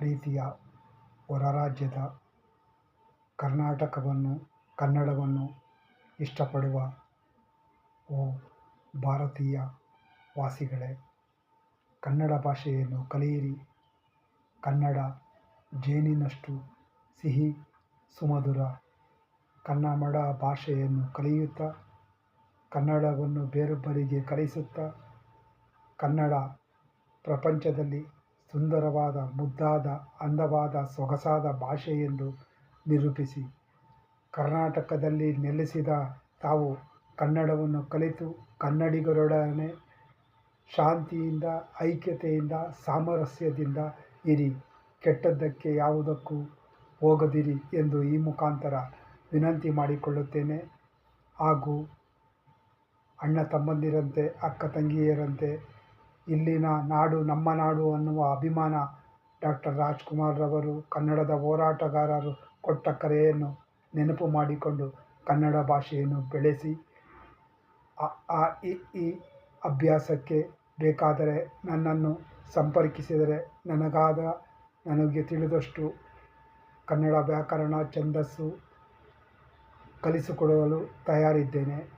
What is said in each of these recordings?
ಪ್ರೀತಿಯ ಹೊರರಾಜ್ಯದ ಕನ್ನಡವನ್ನು ಇಷ್ಟಪಡುವ ಓ ಭಾರತೀಯ ವಾಸಿಗಳೇ, ಕನ್ನಡ ಭಾಷೆಯನ್ನು ಕಲಿಯಿರಿ. ಕನ್ನಡ ಜೇನಿನಷ್ಟು ಸಿಹಿ ಸುಮಧುರ. ಕನ್ನಡ ಭಾಷೆಯನ್ನು ಕಲಿಯುತ್ತಾ, ಕನ್ನಡವನ್ನು ಬೇರೊಬ್ಬರಿಗೆ ಕಲಿಸುತ್ತಾ, ಕನ್ನಡ ಪ್ರಪಂಚದಲ್ಲಿ ಸುಂದರವಾದ, ಮುದ್ದಾದ, ಅಂದವಾದ, ಸೊಗಸಾದ ಭಾಷೆ ಎಂದು ನಿರೂಪಿಸಿ. ಕರ್ನಾಟಕದಲ್ಲಿ ನೆಲೆಸಿದ ತಾವು ಕನ್ನಡವನ್ನು ಕಲಿತು ಕನ್ನಡಿಗರೊಡನೆ ಶಾಂತಿಯಿಂದ, ಐಕ್ಯತೆಯಿಂದ, ಸಾಮರಸ್ಯದಿಂದ ಇರಿ. ಕೆಟ್ಟದ್ದಕ್ಕೆ ಯಾವುದಕ್ಕೂ ಹೋಗದಿರಿ ಎಂದು ಈ ಮುಖಾಂತರ ವಿನಂತಿ ಮಾಡಿಕೊಳ್ಳುತ್ತೇನೆ. ಹಾಗೂ ಅಣ್ಣ ತಮ್ಮಂದಿರಂತೆ, ಅಕ್ಕ ತಂಗಿಯರಂತೆ ಇಲ್ಲಿನ ನಾಡು ನಮ್ಮ ನಾಡು ಅನ್ನುವ ಅಭಿಮಾನ ಡಾಕ್ಟರ್ ರಾಜ್ಕುಮಾರ್ ರವರು, ಕನ್ನಡದ ಹೋರಾಟಗಾರರು ಕೊಟ್ಟ ಕರೆಯನ್ನು ನೆನಪು ಮಾಡಿಕೊಂಡು ಕನ್ನಡ ಭಾಷೆಯನ್ನು ಬೆಳೆಸಿ. ಈ ಅಭ್ಯಾಸಕ್ಕೆ ಬೇಕಾದರೆ ನನ್ನನ್ನು ಸಂಪರ್ಕಿಸಿದರೆ ನನಗೆ ತಿಳಿದಷ್ಟು ಕನ್ನಡ ವ್ಯಾಕರಣ, ಛಂದಸ್ಸು ಕಲಿಸಿಕೊಡಲು ತಯಾರಿದ್ದೇನೆ.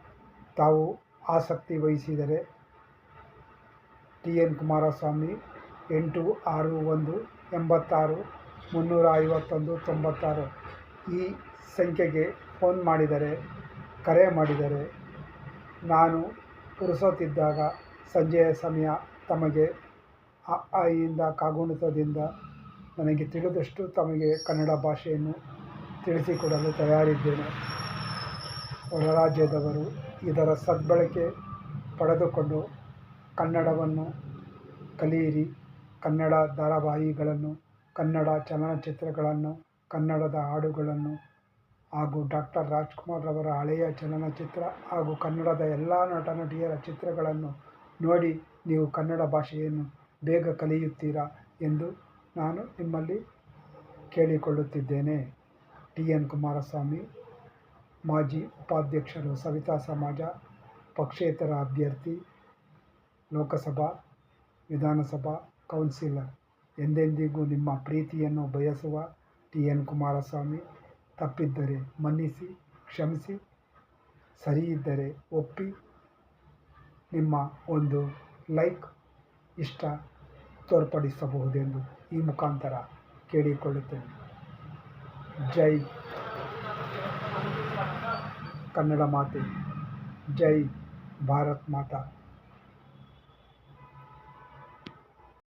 ತಾವು ಆಸಕ್ತಿ ವಹಿಸಿದರೆ TN ಕುಮಾರಸ್ವಾಮಿ 8618635196 ಈ ಸಂಖ್ಯೆಗೆ ಫೋನ್ ಮಾಡಿದರೆ, ಕರೆ ಮಾಡಿದರೆ ನಾನು ಪುರುಸೊತ್ತಿದ್ದಾಗ ಸಂಜೆಯ ಸಮಯ ತಮಗೆ ಇಂದ ಕಾಗುಣಿತದಿಂದ ನನಗೆ ತಿಳಿದಷ್ಟು ತಮಗೆ ಕನ್ನಡ ಭಾಷೆಯನ್ನು ತಿಳಿಸಿಕೊಡಲು ತಯಾರಿದ್ದೇನೆ. ಹೊರರಾಜ್ಯದವರು ಇದರ ಸದ್ಬಳಕೆ ಪಡೆದುಕೊಂಡು ಕನ್ನಡವನ್ನು ಕಲಿಯಿರಿ. ಕನ್ನಡ ಧಾರಾವಾಹಿಗಳನ್ನು, ಕನ್ನಡ ಚಲನಚಿತ್ರಗಳನ್ನು, ಕನ್ನಡದ ಹಾಡುಗಳನ್ನು ಹಾಗೂ ಡಾಕ್ಟರ್ ರಾಜ್ಕುಮಾರ್ ರವರ ಹಳೆಯ ಚಲನಚಿತ್ರ ಹಾಗೂ ಕನ್ನಡದ ಎಲ್ಲ ನಟ ನಟಿಯರ ಚಿತ್ರಗಳನ್ನು ನೋಡಿ ನೀವು ಕನ್ನಡ ಭಾಷೆಯನ್ನು ಬೇಗ ಕಲಿಯುತ್ತೀರಾ ಎಂದು ನಾನು ನಿಮ್ಮಲ್ಲಿ ಕೇಳಿಕೊಳ್ಳುತ್ತಿದ್ದೇನೆ. TN ಕುಮಾರಸ್ವಾಮಿ, ಮಾಜಿ ಉಪಾಧ್ಯಕ್ಷರು, ಸವಿತಾ ಸಮಾಜ, ಪಕ್ಷೇತರ ಅಭ್ಯರ್ಥಿ, ಲೋಕಸಭಾ, ವಿಧಾನಸಭಾ ಕೌನ್ಸಿಲರ್. ಎಂದೆಂದಿಗೂ ನಿಮ್ಮ ಪ್ರೀತಿಯನ್ನು ಬಯಸುವ TN ಕುಮಾರಸ್ವಾಮಿ. ತಪ್ಪಿದ್ದರೆ ಮನ್ನಿಸಿ, ಕ್ಷಮಿಸಿ, ಸರಿಯಿದ್ದರೆ ಒಪ್ಪಿ, ನಿಮ್ಮ ಒಂದು ಲೈಕ್, ಇಷ್ಟ ತೋರ್ಪಡಿಸಬಹುದೆಂದು ಈ ಮುಖಾಂತರ ಕೇಳಿಕೊಳ್ಳುತ್ತೇನೆ. ಜೈ ಕನ್ನಡ ಮಾತೆ, ಜೈ ಭಾರತ್ ಮಾತಾ.